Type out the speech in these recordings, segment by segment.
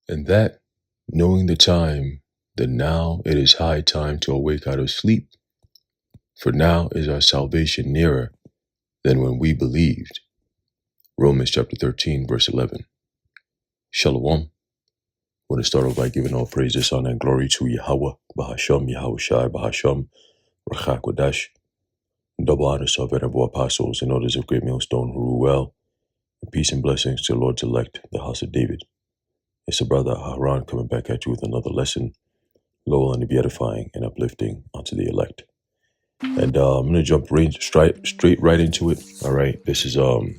And that, knowing the time, that now it is high time to awake out of sleep, for now is our salvation nearer than when we believed. Romans chapter 13, verse 11. Shalom. I want to start off by giving all praises, honor, and glory to Yahweh, Bahasham, Yahushai, Bahasham, Rachak Wadash. Double honor to our venerable apostles and elders of Great Millstone who rule well. And peace and blessings to the Lord's elect, the house of David. It's a brother Haran coming back at you with another lesson, low and to be edifying and uplifting unto the elect. And I'm going to jump straight right into it. All right. This is an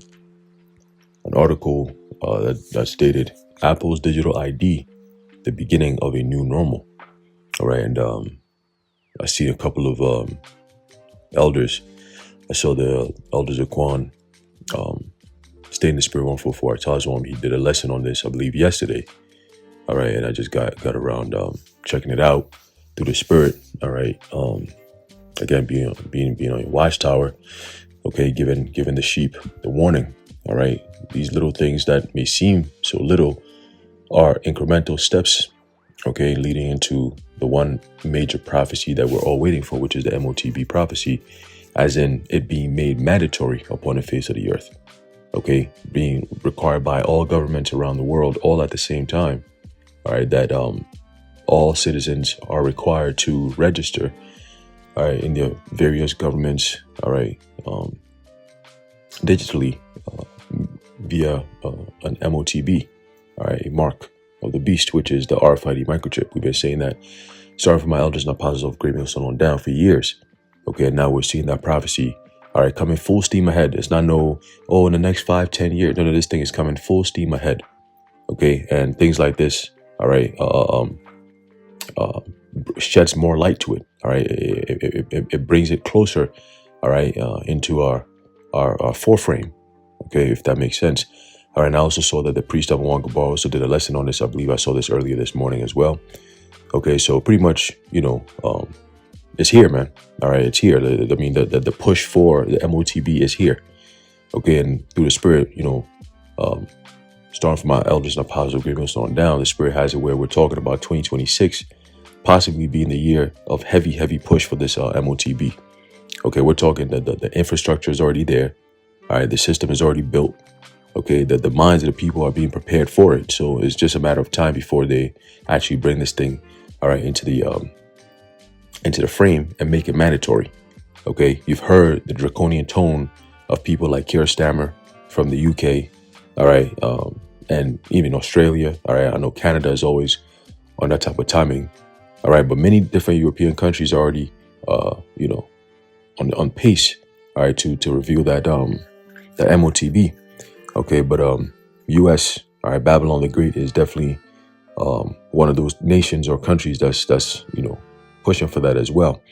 article that stated Apple's digital ID, the beginning of a new normal. All right. And I see a couple of elders. I saw the elders of Quan stay in the spirit 144 Tazwam. He did a lesson on this, I believe, yesterday. All right. And I just got around checking it out through the spirit. All right. Again, being on your watchtower, okay, giving the sheep the warning. All right, these little things that may seem so little are incremental steps, okay, leading into the one major prophecy that we're all waiting for, which is the Motb prophecy, as in it being made mandatory upon the face of the earth, okay, being required by all governments around the world all at the same time. All right, that all citizens are required to register, all right, in the various governments, all right, digitally via an Motb, all right, a mark of the beast, which is the RFID microchip. We've been saying that, starting from my elders and apostles of Great Millstone on down for years. Okay, and now we're seeing that prophecy, all right, coming full steam ahead. It's not in the next 5-10 years. No, this thing is coming full steam ahead. Okay, and things like this, all right, sheds more light to it. All right, it brings it closer, all right, into our foreframe. Okay, if that makes sense. All right, and I also saw that the priest of Wangaba also did a lesson on this. I believe I saw this earlier this morning as well. Okay, so pretty much, it's here, man. All right, it's here. The push for the Motb is here. Okay, and through the spirit, starting from my elders and apostles of Great Millstone down, the spirit has it where we're talking about 2026 possibly being the year of heavy push for this Motb. Okay, we're talking that the infrastructure is already there. All right, the system is already built. Okay, the minds of the people are being prepared for it. So it's just a matter of time before they actually bring this thing, all right, into the frame and make it mandatory. Okay, you've heard the draconian tone of people like Keir Starmer from the UK, all right, and even Australia. All right, I know Canada is always on that type of timing. All right, but many different European countries are already, on pace, all right, to reveal that the Motb. Okay, but U.S., all right, Babylon the Great is definitely one of those nations or countries that's pushing for that as well.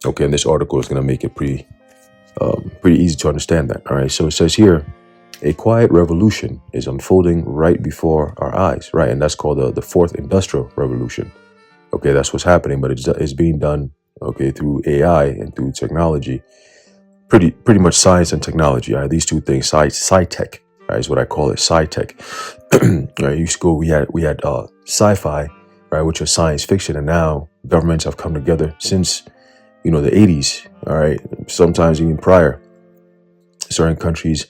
Okay, and this article is going to make it pretty easy to understand that. All right, so it says here, a quiet revolution is unfolding right before our eyes, right, and that's called the fourth industrial revolution. Okay, that's what's happening, but it's being done, okay, through AI and through technology, pretty much science and technology. Right? These two things, sci-tech, right, is what I call it, sci-tech. Right, used to go, we had sci-fi, right, which was science fiction, and now governments have come together since the 80s. All right, sometimes even prior. Certain countries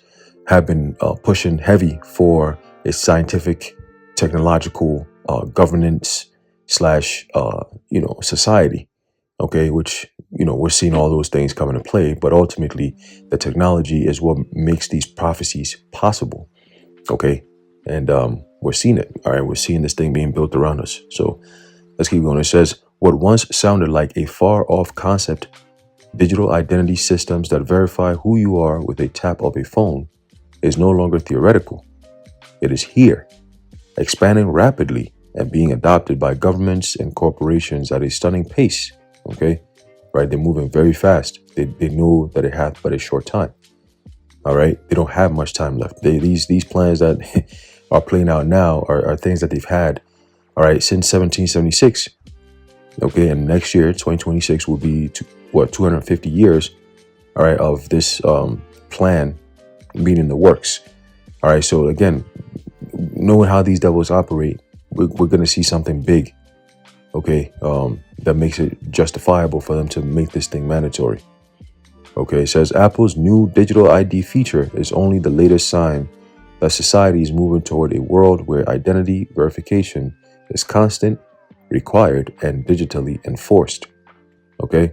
have been pushing heavy for a scientific, technological governance / society. Okay, which we're seeing all those things come into play, but ultimately the technology is what makes these prophecies possible. Okay, and we're seeing it. All right, we're seeing this thing being built around us. So let's keep going. It says, what once sounded like a far off concept, digital identity systems that verify who you are with a tap of a phone, is no longer theoretical. It is here, expanding rapidly and being adopted by governments and corporations at a stunning pace. Okay, right? They're moving very fast. They know that it has but a short time. All right, they don't have much time left. These plans that are playing out now are things that they've had, all right, since 1776. Okay, and next year, 2026, will be 250 years, all right, of this plan being in the works. All right, so again, knowing how these devils operate, we're going to see something big, okay, that makes it justifiable for them to make this thing mandatory. Okay, it says Apple's new digital ID feature is only the latest sign that society is moving toward a world where identity verification is constant, required, and digitally enforced. Okay?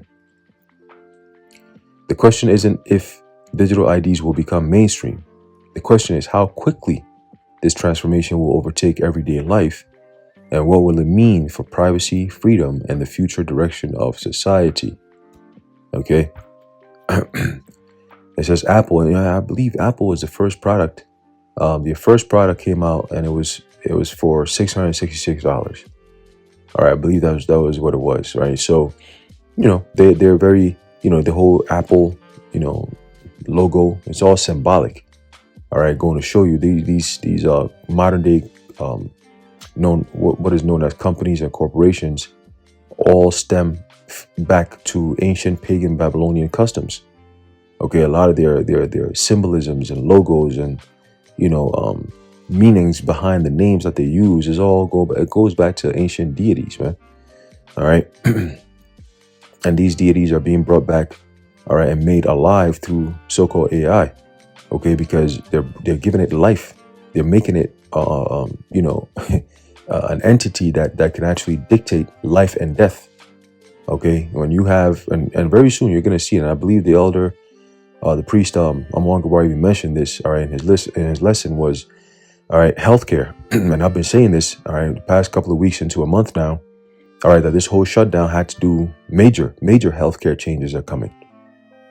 The question isn't if digital IDs will become mainstream. The question is how quickly this transformation will overtake everyday life, and what will it mean for privacy, freedom, and the future direction of society. Okay? It says Apple, and I believe Apple was the first product. The first product came out, and it was for $666. All right, I believe that was what it was, right? So, they're very, the whole Apple, logo, it's all symbolic. All right, going to show you these modern day what is known as companies and corporations all stem back to ancient pagan Babylonian customs. Okay, a lot of their symbolisms and logos and meanings behind the names that they use it goes back to ancient deities, man. All right, and these deities are being brought back, all right, and made alive through so-called AI. Okay, because they're giving it life. They're making it an entity that can actually dictate life and death. Okay, when you have and very soon you're gonna see it. And I believe the priest Amon Gabar even mentioned this, all right, in his lesson was, all right, healthcare. And I've been saying this, all right, the past couple of weeks into a month now, all right, that this whole shutdown had to do major healthcare changes are coming.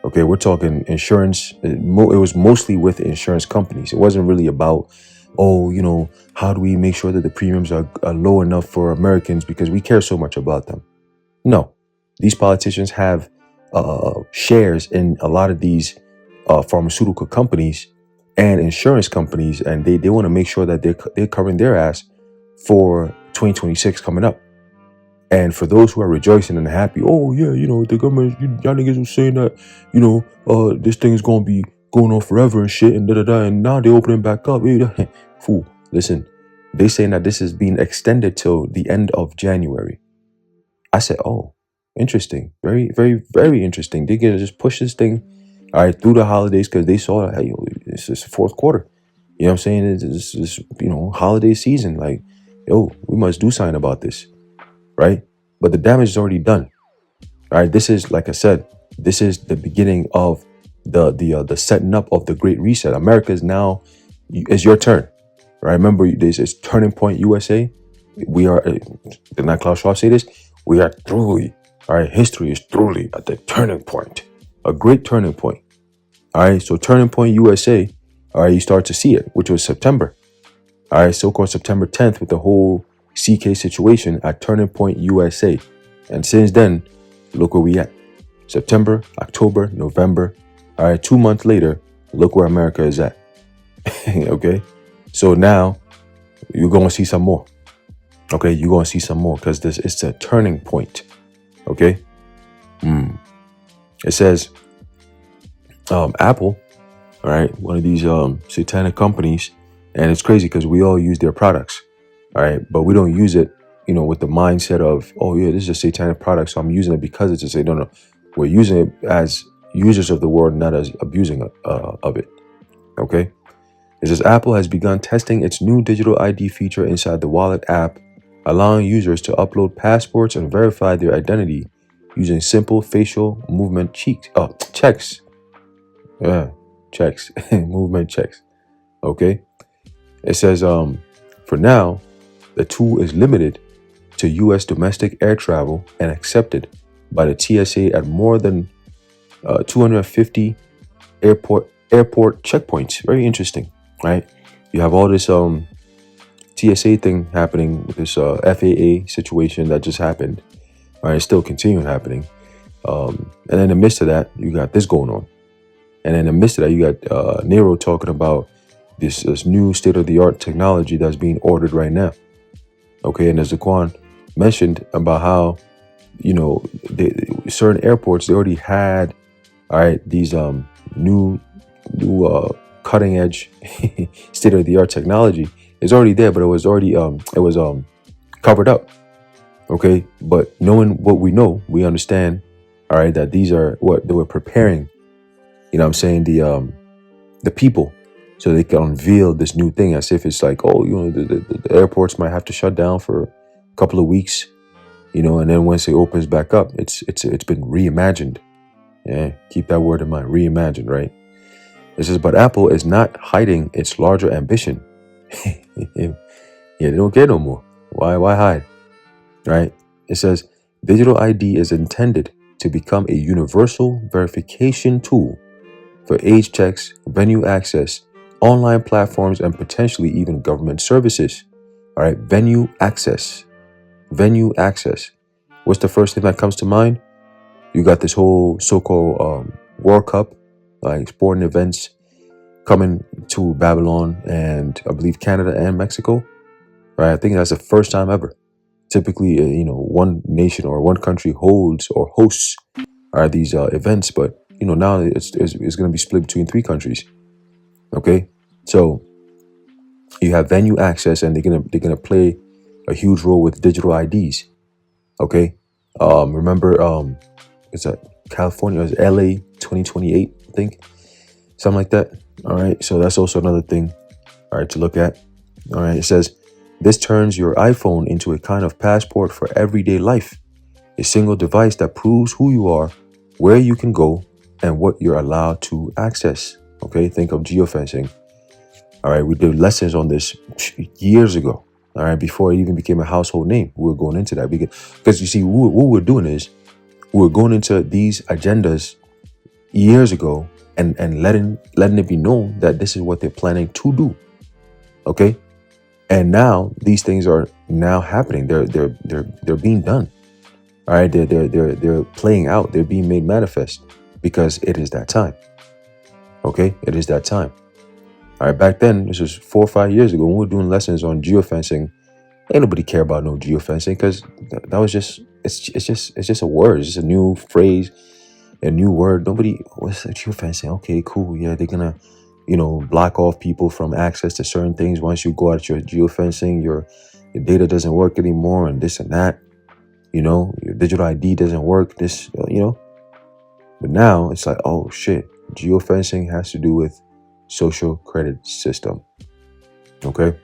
Okay, we're talking insurance. It was mostly with insurance companies. It wasn't really about, how do we make sure that the premiums are low enough for Americans because we care so much about them. No, these politicians have shares in a lot of these pharmaceutical companies and insurance companies, and they want to make sure that they're covering their ass for 2026 coming up. And for those who are rejoicing and happy, oh yeah, the government, y'all niggas was saying that, this thing is gonna be going on forever and shit and and now they opening back up. Fool, listen, they saying that this is being extended till the end of January. I said, oh, interesting, very, very, very interesting. They're gonna just push this thing, all right, through the holidays because they saw that, hey, this is fourth quarter. You know what I'm saying? It's this, holiday season. Like, we must do something about this. Right? But the damage is already done. All right. This is, like I said, this is the beginning of the setting up of the Great Reset. America is now, it's your turn. Right? Remember, this is Turning Point USA. We are, did not Klaus Schwab say this? We are truly, all right, history is truly at the turning point. A great turning point. All right. So Turning Point USA, all right, you start to see it, which was September. All right. So-called September 10th with the whole CK situation at Turning Point USA. And since then, look where we at. September, October, November. All right, 2 months later, look where America is at. Okay? So now, you're going to see some more. Okay? You're going to see some more because it's a turning point. Okay? It says, Apple, all right, one of these satanic companies, and it's crazy because we all use their products. All right, but we don't use it, with the mindset of, oh yeah, this is a satanic product, so I'm using it because it's a satanic. No, we're using it as users of the word, not as abusing of it. Okay, it says Apple has begun testing its new digital ID feature inside the Wallet app, allowing users to upload passports and verify their identity using simple facial movement checks. Yeah, checks, movement checks. Okay, it says for now, the tool is limited to U.S. domestic air travel and accepted by the TSA at more than 250 airport checkpoints. Very interesting, right? You have all this TSA thing happening with this FAA situation that just happened. All right, it's still continuing happening. And in the midst of that, you got this going on. And in the midst of that, you got Nero talking about this new state-of-the-art technology that's being ordered right now. Okay, and as Zaquan mentioned about how, certain airports, they already had, all right, these new cutting edge state-of-the-art technology is already there, but it was already covered up. Okay, but knowing what we know, we understand, all right, that these are what they were preparing, you know what I'm saying, the people, so they can unveil this new thing as if it's like, oh, you know, the airports might have to shut down for a couple of weeks, you know, and then once it opens back up, it's been reimagined. Yeah, keep that word in mind, reimagined, right? It says, but Apple is not hiding its larger ambition. Yeah, they don't care no more. Why hide? Right? It says digital ID is intended to become a universal verification tool for age checks, venue access, online platforms, and potentially even government services. All right, venue access. Venue access. What's the first thing that comes to mind? You got this whole so-called World Cup, like sporting events coming to Babylon and I believe Canada and Mexico. Right, I think that's the first time ever. Typically, you know, one nation or one country holds or hosts these events, but you know, now it's going to be split between three countries. Okay, so you have venue access, and they're gonna play a huge role with digital IDs. Okay, remember, it's California, it's LA 2028, I think, something like that. All right, so that's also another thing, all right, to look at. All right, it says this turns your iPhone into a kind of passport for everyday life, a single device that proves who you are, where you can go, and what you're allowed to access. Okay, think of geofencing. All right, we did lessons on this years ago. All right, before it even became a household name, we were going into that because you see, what we're doing is we're going into these agendas years ago and letting it be known that this is what they're planning to do. Okay, and now these things are now happening. They're being done. All right, they're playing out. They're being made manifest because it is that time. Okay, it is that time. All right, back then, this was 4 or 5 years ago when we were doing lessons on geofencing. Ain't nobody care about no geofencing because that was just it's just a word. It's just a new phrase, a new word. Nobody, what's geofencing? Okay, cool. Yeah, they're gonna, you know, block off people from access to certain things. Once you go out your geofencing, your data doesn't work anymore, and this and that. You know, your digital ID doesn't work. This, you know, but now it's like, oh shit, geofencing has to do with social credit system. Okay,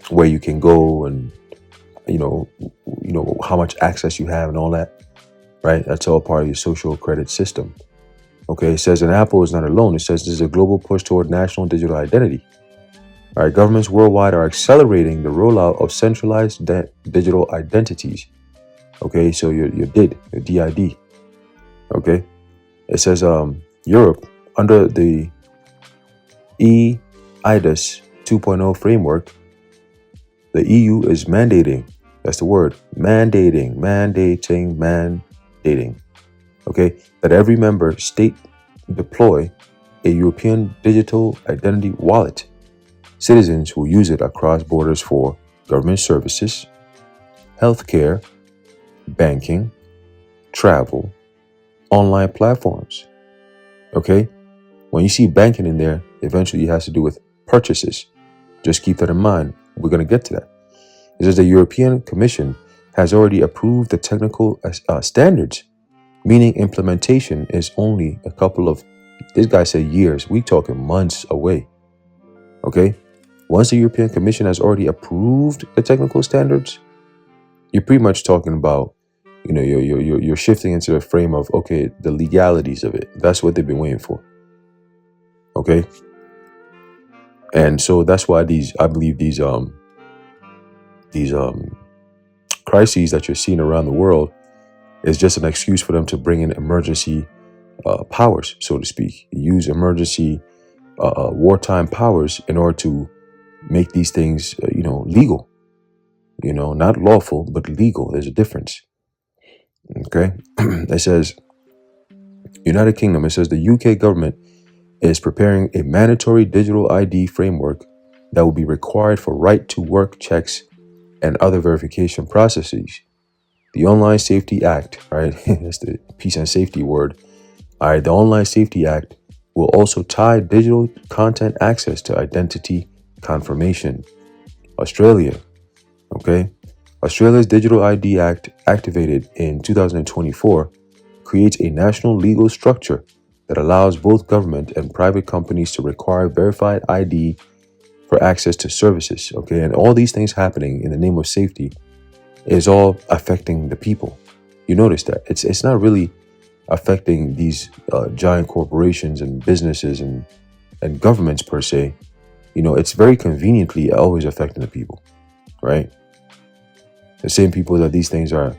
where you can go and you know how much access you have and all that. Right, that's all part of your social credit system. Okay, it says, and Apple is not alone. It says this is a global push toward national digital identity. All right, governments worldwide are accelerating the rollout of centralized digital identities. Okay, so your DID. Okay, it says Europe, under the eIDAS 2.0 framework, the EU is mandating, that's the word, mandating, okay, that every member state deploy a European digital identity wallet. Citizens will use it across borders for government services, healthcare, banking, travel, online platforms. Okay, when you see banking in there, eventually it has to do with purchases. Just keep that in mind. We're going to get to that. It says the European Commission has already approved the technical standards, meaning implementation is only a couple of, this guy said years, we talking months away. Okay, once the European Commission has already approved the technical standards, you're pretty much talking about, you know, you're shifting into the frame of, okay, the legalities of it. That's what they've been waiting for. Okay, and so that's why I believe these crises that you're seeing around the world is just an excuse for them to bring in emergency powers, so to speak. Use emergency wartime powers in order to make these things, legal. Not lawful, but legal. There's a difference. Okay, it says United Kingdom. It says the UK government is preparing a mandatory digital ID framework that will be required for right-to-work checks and other verification processes. The Online Safety Act, right? That's the peace and safety word. All right, the Online Safety Act will also tie digital content access to identity confirmation. Australia, okay? Australia's Digital ID Act, activated in 2024, creates a national legal structure that allows both government and private companies to require verified ID for access to services. Okay, and all these things happening in the name of safety is all affecting the people. You notice that it's not really affecting these giant corporations and businesses and governments per se. You know, it's very conveniently always affecting the people, right? The same people that these things are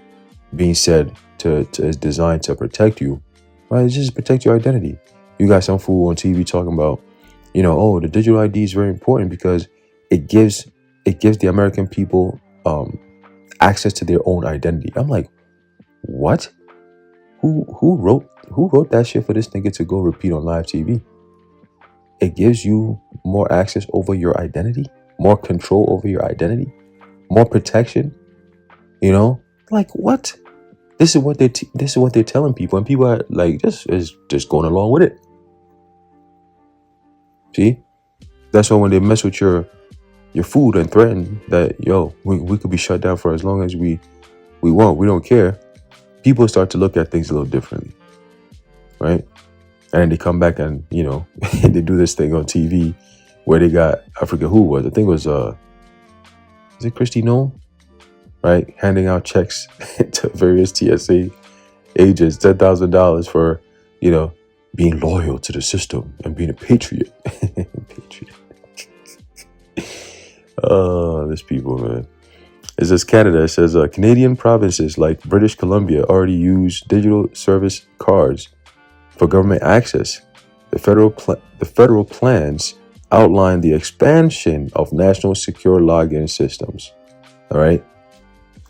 being said to is designed to protect you, right? It's just protect your identity. You got some fool on TV talking about, you know, oh, the digital ID is very important because it gives the American people access to their own identity. I'm like, what? Who wrote that shit for this nigga to go repeat on live TV? It gives you more access over your identity, more control over your identity, more protection. You know, like what? This is what they're telling people, and people are like just going along with it. See, that's why when they mess with your food and threaten that, yo, we could be shut down for as long as we want, we don't care, people start to look at things a little differently, right? And then they come back and, you know, they do this thing on TV where they got, I forget who it was, I think it was is it Christy Noel, right, handing out checks to various TSA agents, $10,000 for, you know, being loyal to the system and being a patriot. Patriot. Oh, these people, man. It says Canada. It says Canadian provinces like British Columbia already use digital service cards for government access. The federal plans outline the expansion of national secure login systems. All right.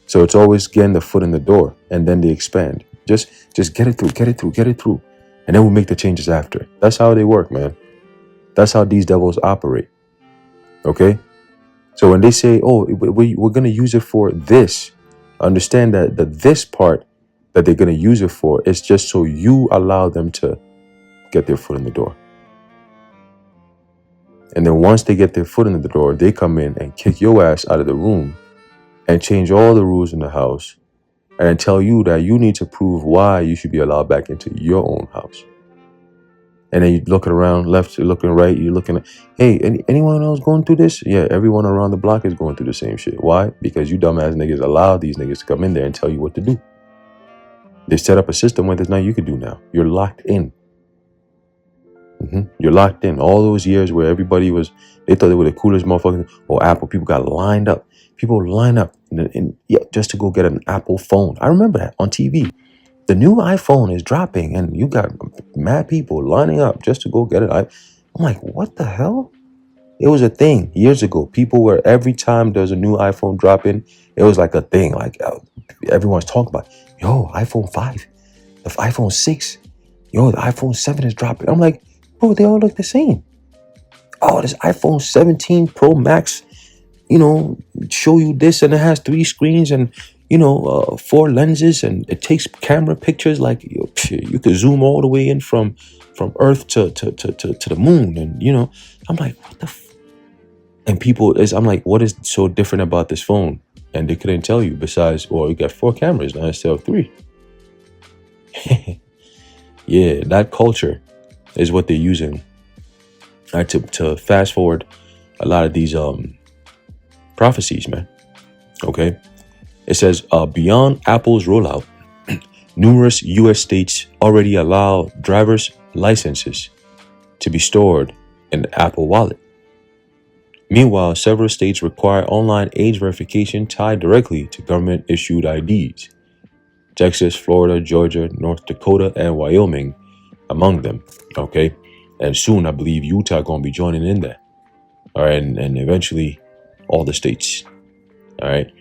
So it's always getting the foot in the door, and then they expand. Just get it through. And then we'll make the changes after. That's how they work, man. That's how these devils operate. Okay? So when they say, oh, we're going to use it for this, understand that this part that they're going to use it for is just so you allow them to get their foot in the door. And then once they get their foot in the door, they come in and kick your ass out of the room and change all the rules in the house and tell you that you need to prove why you should be allowed back into your own house. And then you're looking around, left, you're looking right, you're looking at, hey, anyone else going through this? Yeah, everyone around the block is going through the same shit. Why? Because you dumbass niggas allow these niggas to come in there and tell you what to do. They set up a system where there's nothing you can do now. You're locked in. You're locked in. All those years where everybody they thought they were the coolest motherfuckers. Or Apple, people got lined up. People line up just to go get an Apple phone. I remember that on TV. The new iPhone is dropping, and you got mad people lining up just to go get it. I'm like, what the hell? It was a thing years ago. People were, every time there's a new iPhone dropping, it was like a thing. Like everyone's talking about, yo, iPhone 5, the iPhone 6, yo, the iPhone 7 is dropping. I'm like, bro, they all look the same. Oh, this iPhone 17 Pro Max, you know, show you this, and it has 3 screens and, you know, 4 lenses, and it takes camera pictures like you could zoom all the way in from Earth to the moon, and you know, I'm like, what the and I'm like, what is so different about this phone? And they couldn't tell you besides, well, you got 4 cameras now instead of 3. Yeah, that culture is what they're using to fast forward a lot of these prophecies, man. Okay. It says, beyond Apple's rollout, numerous U.S. states already allow driver's licenses to be stored in the Apple Wallet. Meanwhile, several states require online age verification tied directly to government-issued IDs. Texas, Florida, Georgia, North Dakota, and Wyoming among them. Okay. And soon, I believe Utah going to be joining in there. All right. And eventually all the states. All right.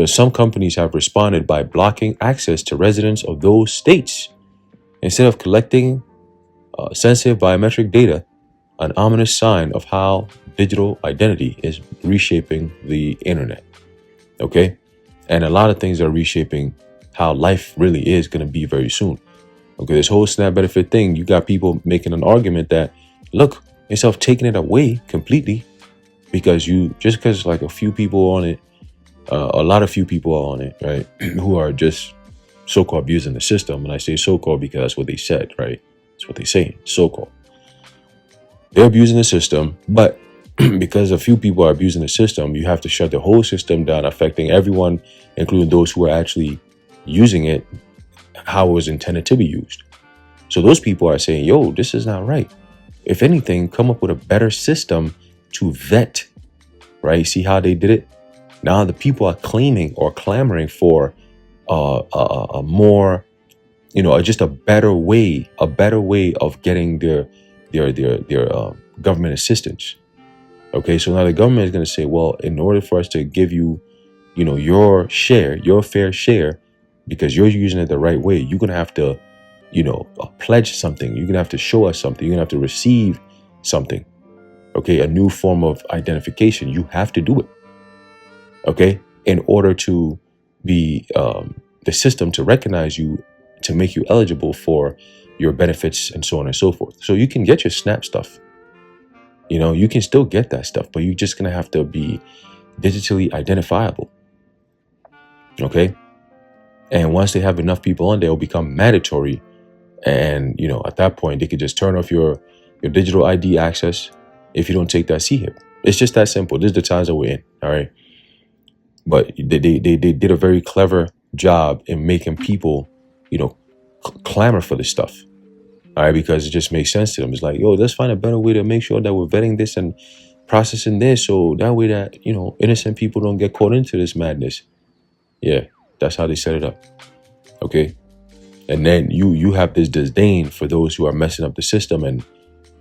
Some companies have responded by blocking access to residents of those states. Instead of collecting sensitive biometric data, an ominous sign of how digital identity is reshaping the internet. Okay? And a lot of things are reshaping how life really is going to be very soon. Okay, this whole SNAP benefit thing, you got people making an argument that, look, instead of taking it away completely, because like a few people on it, A lot of few people are on it, right? Who are just so-called abusing the system. And I say so-called because that's what they said, right? That's what they say, so-called. They're abusing the system, but because a few people are abusing the system, you have to shut the whole system down, affecting everyone, including those who are actually using it how it was intended to be used. So those people are saying, yo, this is not right. If anything, come up with a better system to vet, right? See how they did it? Now the people are claiming or clamoring for a more, just a better way of getting their government assistance. Okay, so now the government is going to say, well, in order for us to give you, your share, your fair share, because you're using it the right way, you're going to have to, pledge something. You're going to have to show us something. You're going to have to receive something. Okay, a new form of identification. You have to do it. Okay, in order to be the system to recognize you, to make you eligible for your benefits and so on and so forth. So you can get your SNAP stuff. You can still get that stuff, but you're just going to have to be digitally identifiable. Okay. And once they have enough people on there, it'll become mandatory. And, at that point, they could just turn off your digital ID access if you don't take that CHIP. It's just that simple. This is the times that we're in. All right. But they did a very clever job in making people, clamor for this stuff. All right, because it just makes sense to them. It's like, yo, let's find a better way to make sure that we're vetting this and processing this, so that way that, innocent people don't get caught into this madness. Yeah, that's how they set it up. Okay. And then you have this disdain for those who are messing up the system and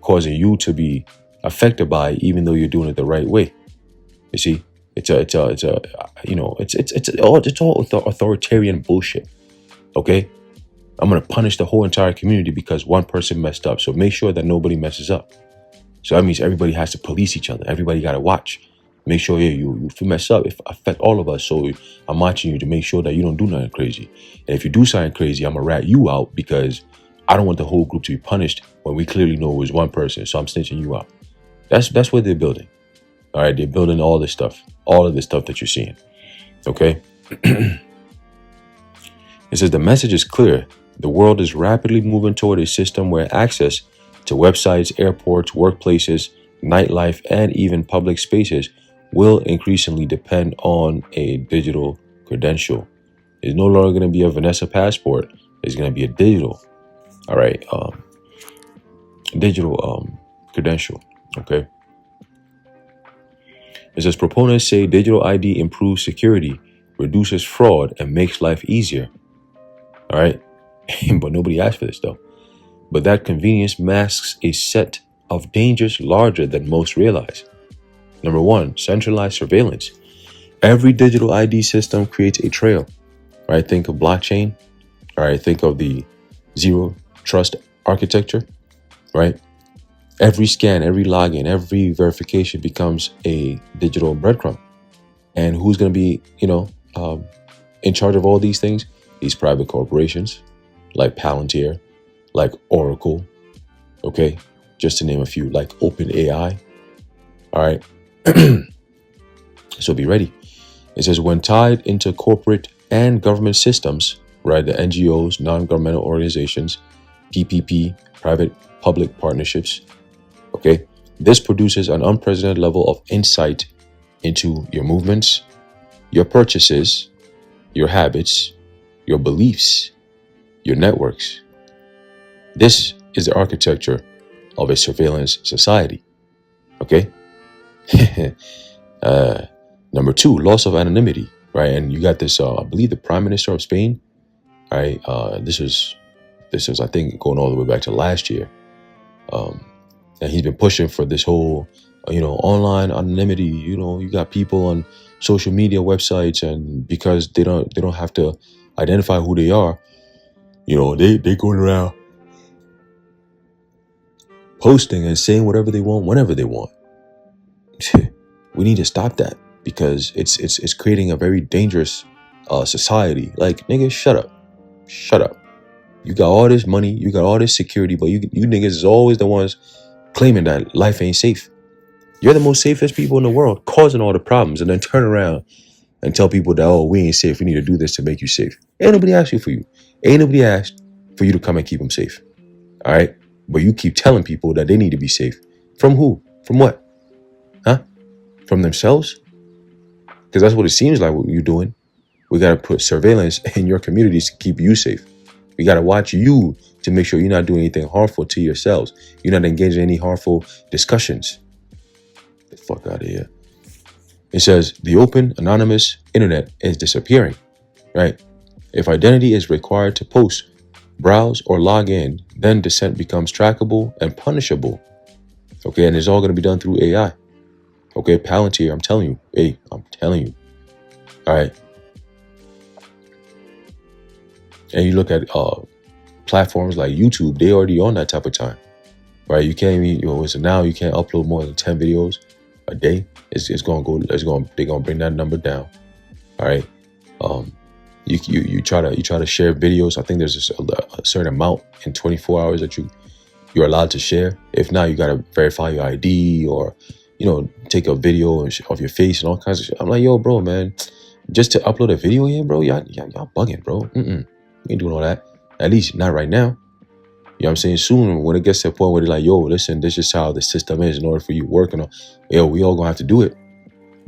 causing you to be affected by it, even though you're doing it the right way. You see, it's all authoritarian bullshit. Okay. I'm going to punish the whole entire community because one person messed up. So make sure that nobody messes up. So that means everybody has to police each other. Everybody got to watch. Make sure if you mess up, it affect all of us. So I'm watching you to make sure that you don't do nothing crazy. And if you do something crazy, I'm going to rat you out because I don't want the whole group to be punished when we clearly know it was one person. So I'm snitching you out. That's what they're building. All right. They're building all this stuff, all of this stuff that you're seeing. Okay. It says the message is clear. The world is rapidly moving toward a system where access to websites, airports, workplaces, nightlife, and even public spaces will increasingly depend on a digital credential. It's no longer going to be a Vanessa passport. It's going to be a digital. All right. Digital credential. Okay. It says proponents say digital ID improves security, reduces fraud, and makes life easier. All right. But nobody asked for this though. But that convenience masks a set of dangers larger than most realize. Number one, centralized surveillance. Every digital ID system creates a trail. Right? Think of blockchain. All right. Think of the zero trust architecture. Right? Every scan, every login, every verification becomes a digital breadcrumb. And who's going to be, in charge of all these things? These private corporations like Palantir, like Oracle, okay? Just to name a few, like OpenAI. All right. So be ready. It says when tied into corporate and government systems, right? The NGOs, non-governmental organizations, PPP, private-public partnerships, okay? This produces an unprecedented level of insight into your movements, your purchases, your habits, your beliefs, your networks. This is the architecture of a surveillance society. Okay. Number two, loss of anonymity. Right, and you got this. I believe the Prime Minister of Spain. Right. This is I think going all the way back to last year. And he's been pushing for this whole, online anonymity. You got people on social media websites, and because they don't have to identify who they are, they going around posting and saying whatever they want, whenever they want. We need to stop that because it's creating a very dangerous society. Like, niggas, shut up. You got all this money, you got all this security, but you niggas is always the ones claiming that life ain't safe. You're the most safest people in the world, causing all the problems, and then turn around and tell people that, oh, we ain't safe. We need to do this to make you safe. Ain't nobody asked you for you. Ain't nobody asked for you to come and keep them safe. All right. But you keep telling people that they need to be safe. From who? From what? Huh? From themselves? Because that's what it seems like what you're doing. We got to put surveillance in your communities to keep you safe. We got to watch you to make sure you're not doing anything harmful to yourselves. You're not engaging in any harmful discussions. Get the fuck out of here. It says the open, anonymous internet is disappearing, right? If identity is required to post, browse, or log in, then dissent becomes trackable and punishable. Okay, and it's all going to be done through AI. Okay, Palantir, I'm telling you. Hey, I'm telling you. All right. And you look at platforms like YouTube, they already on that type of time, right? You can't even, so now you can't upload more than 10 videos a day. They're gonna bring that number down. All right. You try to share videos. I think there's a certain amount in 24 hours that you're allowed to share. If not, you gotta verify your ID or take a video of your face and all kinds of shit. I'm like, yo, bro, man, just to upload a video here, bro, y'all bugging, bro. We ain't doing all that. At least not right now. You know what I'm saying? Soon, when it gets to the point where they're like, yo, listen, this is how the system is in order for you working on, we all gonna have to do it.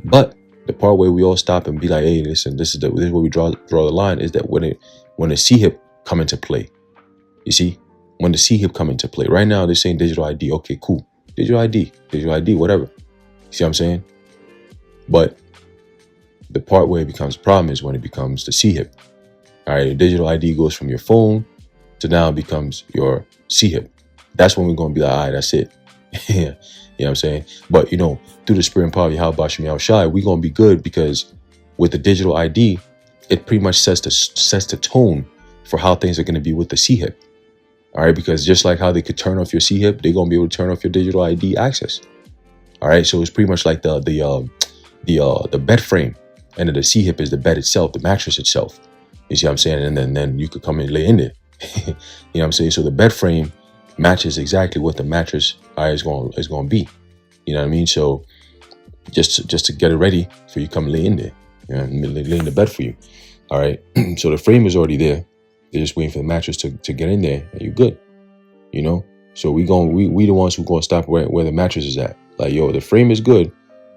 But the part where we all stop and be like, hey, listen, this is where we draw the line, is that when the CHIP come into play. You see? When the CHIP come into play. Right now, they're saying digital ID. Okay, cool. Digital ID, whatever. You see what I'm saying? But the part where it becomes a problem is when it becomes the CHIP. All right, digital ID goes from your phone to now it becomes your CHIP. That's when we're going to be like, all right, that's it. You know what I'm saying? But, through the spirit and power of Yahweh Bashim Yahushai, we're going to be good because with the digital ID, it pretty much sets the tone for how things are going to be with the CHIP. All right, because just like how they could turn off your CHIP, they're going to be able to turn off your digital ID access. All right, so it's pretty much like the bed frame, and then the CHIP is the bed itself, the mattress itself. You see what I'm saying? And then you could come and lay in there. You know what I'm saying? So the bed frame matches exactly what the mattress is going to be. You know what I mean? So just to get it ready for you come lay in there. You know, lay in the bed for you. All right. So the frame is already there. They're just waiting for the mattress to get in there, and you're good. So we the ones who gonna stop where the mattress is at. Like, yo, the frame is good,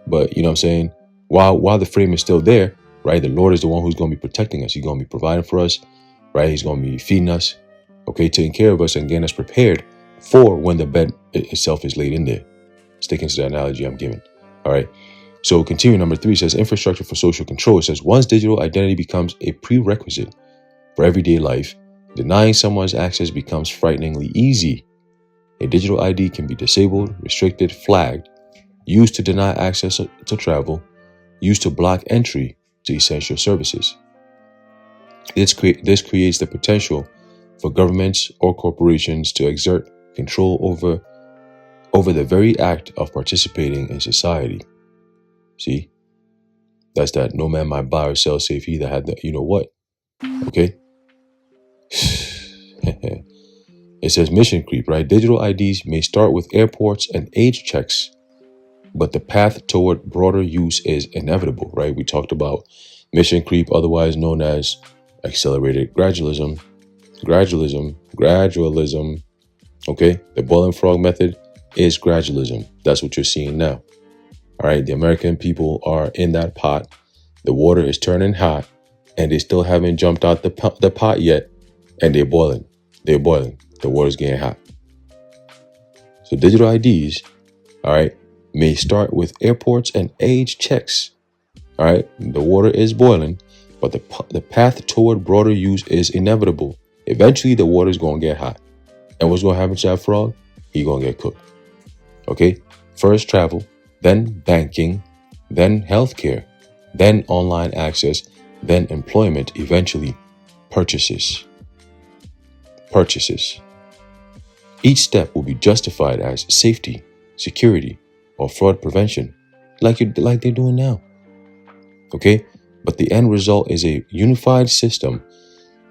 but you know what I'm saying? While the frame is still there, right? The Lord is the one who's gonna be protecting us. He's gonna be providing for us, right? He's gonna be feeding us, okay, taking care of us and getting us prepared for when the bed itself is laid in there. Sticking to the analogy I'm giving. All right. So continue, number 3 says infrastructure for social control. It says once digital identity becomes a prerequisite for everyday life, denying someone's access becomes frighteningly easy. A digital ID can be disabled, restricted, flagged, used to deny access to travel, used to block entry to essential services. This creates the potential for governments or corporations to exert control over the very act of participating in society. See? That's that no man might buy or sell save he that had the, you know what? Okay? It says mission creep, right? Digital IDs may start with airports and age checks, but the path toward broader use is inevitable, right? We talked about mission creep, otherwise known as accelerated gradualism. Okay? The boiling frog method is gradualism. That's what you're seeing now. All right? The American people are in that pot. The water is turning hot, and they still haven't jumped out the pot yet, and they're boiling. The water's getting hot. So digital IDs, all right, may start with airports and age checks. All right, the water is boiling, but the path toward broader use is inevitable. Eventually, the water's going to get hot. And what's going to happen to that frog? He's going to get cooked. Okay, first travel, then banking, then healthcare, then online access, then employment, eventually purchases. Each step will be justified as safety, security, or fraud prevention, like they're doing now. Okay? But the end result is a unified system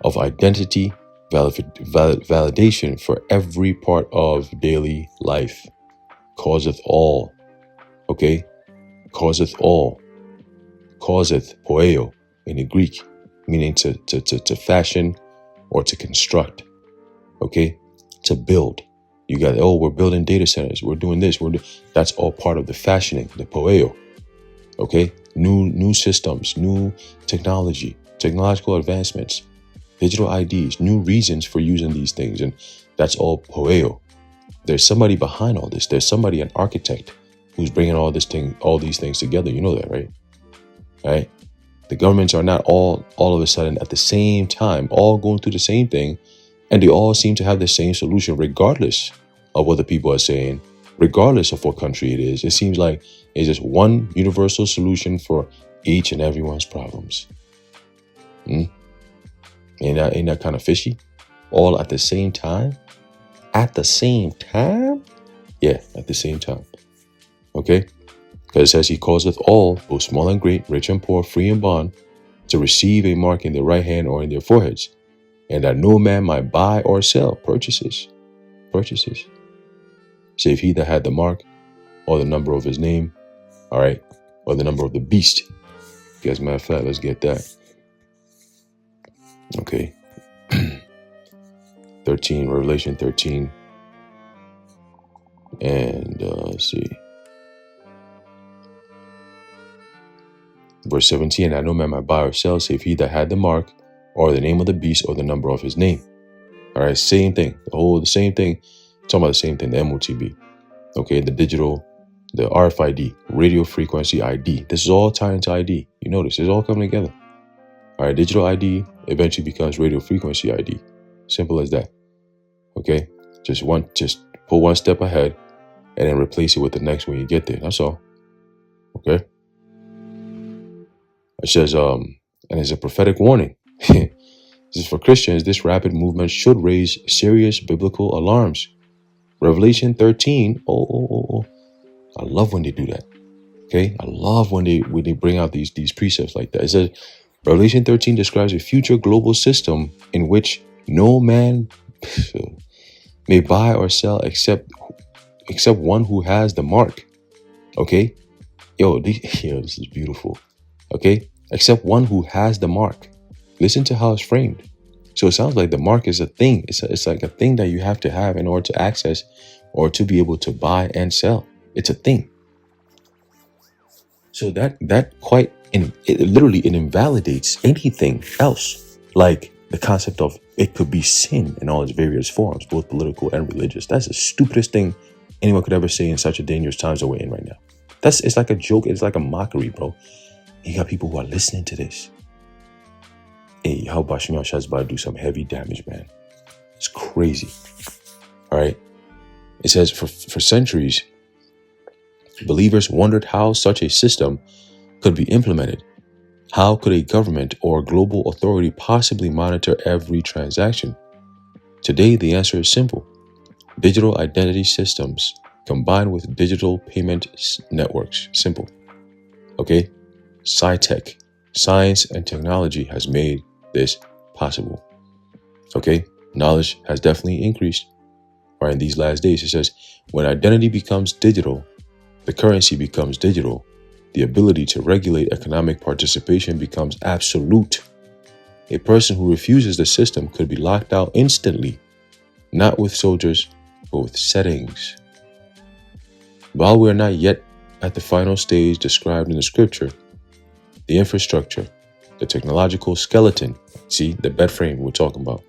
of identity validation for every part of daily life. Causeth all. Okay? Causeth all. causeth poeo in the Greek, meaning to fashion or to construct. Okay, to build. You got, oh, we're building data centers. We're doing this. That's all part of the fashioning, the poeo. Okay, new systems, new technology, technological advancements, digital IDs, new reasons for using these things, and that's all poeo. There's somebody behind all this. There's somebody, an architect, who's bringing all these things together. You know that, right? Right? The governments are not all of a sudden at the same time, all going through the same thing, and they all seem to have the same solution, regardless of what the people are saying, regardless of what country it is. It seems like it's just one universal solution for each and everyone's problems. Ain't that kind of fishy? All at the same time? At the same time? Yeah, at the same time. Okay? Because it says he causeth all, both small and great, rich and poor, free and bond, to receive a mark in their right hand or in their foreheads, and that no man might buy or sell. Purchases. Save he that had the mark, or the number of his name, all right, or the number of the beast. As a matter of fact, let's get that. Okay. 13, Revelation 13. And let's see. Verse 17, that no man might buy or sell, save he that had the mark, or the name of the beast, or the number of his name. All right, same thing. The same thing. Talking about the same thing, the Motb. Okay, the digital, the RFID, radio frequency ID. This is all tied into ID. You notice, it's all coming together. All right, digital ID eventually becomes radio frequency ID. Simple as that. Okay, just pull one step ahead and then replace it with the next when you get there. That's all. Okay. It says, and it's a prophetic warning. This is for Christians. This rapid movement should raise serious biblical alarms. Revelation 13. I love when they do that. Okay, I love when they bring out these precepts like that. It says, Revelation 13 describes a future global system in which no man may buy or sell except one who has the mark. Okay, this is beautiful. Okay, except one who has the mark. Listen to how it's framed. So it sounds like the mark is a thing. It's like a thing that you have to have in order to access or to be able to buy and sell. It's a thing. So that it literally invalidates anything else, like the concept of it could be sin in all its various forms, both political and religious. That's the stupidest thing anyone could ever say in such a dangerous times that we're in right now. It's like a joke. It's like a mockery, bro. You got people who are listening to this. Hey, how about Shemel Shazbah do some heavy damage, man? It's crazy. All right. It says for centuries, believers wondered how such a system could be implemented. How could a government or global authority possibly monitor every transaction? Today, the answer is simple. Digital identity systems combined with digital payment networks. Simple. Okay? Sci-tech, science and technology has made this possible. Okay? Knowledge has definitely increased. Right, in these last days, it says, when identity becomes digital, the currency becomes digital. The ability to regulate economic participation becomes absolute. A person who refuses the system could be locked out instantly, not with soldiers, but with settings. While we are not yet at the final stage described in the scripture, the infrastructure, the technological skeleton, see, the bed frame we're talking about,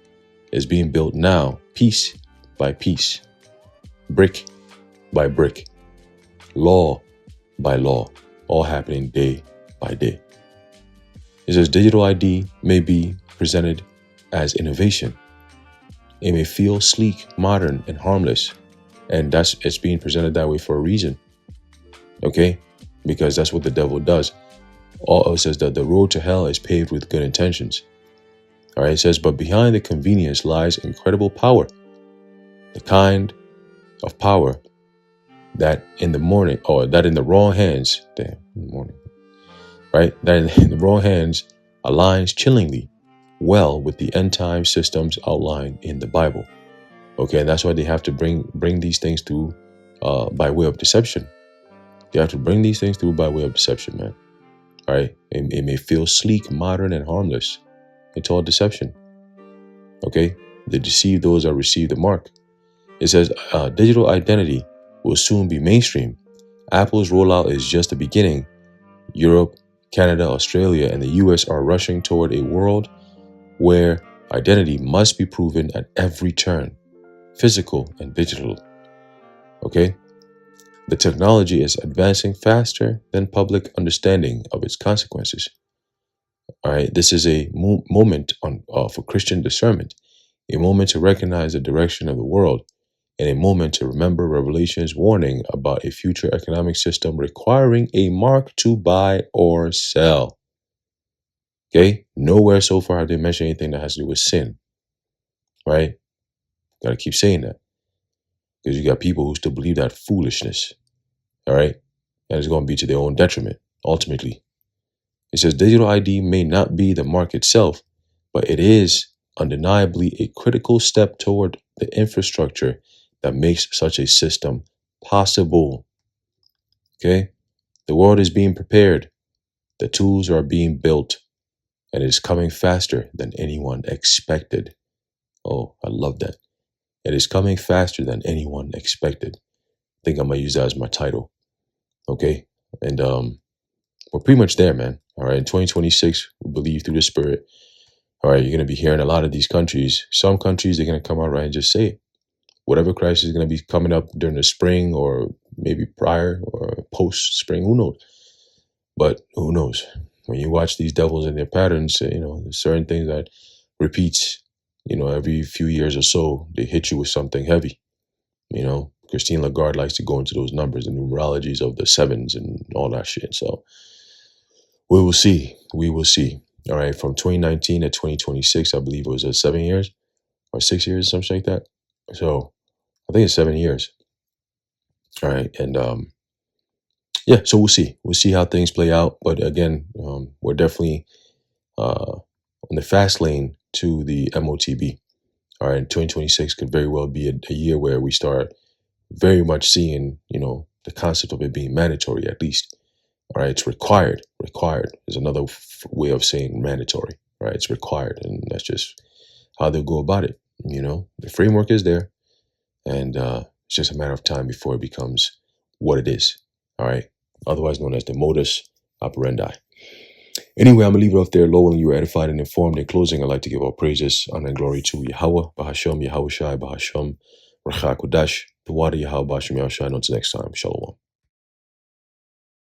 is being built now, piece by piece, brick by brick, law by law, all happening day by day. It says digital ID may be presented as innovation. It may feel sleek, modern, and harmless, and it's being presented that way for a reason. Okay? Because that's what the devil does. It says that the road to hell is paved with good intentions. All right, it says, but behind the convenience lies incredible power. The kind of power that in the wrong hands, right? That in the wrong hands aligns chillingly well with the end time systems outlined in the Bible. Okay, and that's why they have to bring these things through by way of deception. They have to bring these things through by way of deception, man. All right, it may feel sleek, modern, and harmless. It's all deception. Okay, they deceive those that receive the mark. It says digital identity will soon be mainstream. Apple's rollout is just the beginning. Europe, Canada, Australia, and the US are rushing toward a world where identity must be proven at every turn, physical and digital. Okay? The technology is advancing faster than public understanding of its consequences. All right, this is a moment for Christian discernment, a moment to recognize the direction of the world, and a moment to remember Revelation's warning about a future economic system requiring a mark to buy or sell. Okay? Nowhere so far have they mentioned anything that has to do with sin. Right? Gotta keep saying that. Because you got people who still believe that foolishness. All right? And it's going to be to their own detriment, ultimately. It says digital ID may not be the mark itself, but it is undeniably a critical step toward the infrastructure that makes such a system possible. Okay? The world is being prepared. The tools are being built, and it is coming faster than anyone expected. Oh, I love that. It is coming faster than anyone expected. I think I'm going to use that as my title. Okay? And we're pretty much there, man. All right. In 2026, we believe through the Spirit. All right. You're going to be hearing a lot of these countries. Some countries, they're going to come out right and just say it. Whatever crisis is going to be coming up during the spring or maybe prior or post spring, who knows? But who knows? When you watch these devils and their patterns, there's certain things that repeats, every few years or so, they hit you with something heavy. Christine Lagarde likes to go into those numbers, the numerologies of the sevens and all that shit. So we will see. We will see. All right. From 2019 to 2026, I believe it was 7 years or 6 years, something like that. So I think it's 7 years. All right. And yeah, so we'll see. We'll see how things play out. But again, we're definitely on the fast lane to the Motb. All right. 2026 could very well be a year where we start very much seeing, the concept of it being mandatory, at least. All right, it's required. Required is another way of saying mandatory. Right, it's required, and that's just how they'll go about it. The framework is there, and it's just a matter of time before it becomes what it is. All right, otherwise known as the modus operandi. Anyway, I'm gonna leave it off there. Lord willing, you were edified and informed. In closing, I'd like to give all praises, honor, and glory to Yahweh, Bahasham, Yahweh Shai, Bahasham, Racha Kodash, the water Yahweh, Bahasham, Yahweh Shai. Until next time, Shalom.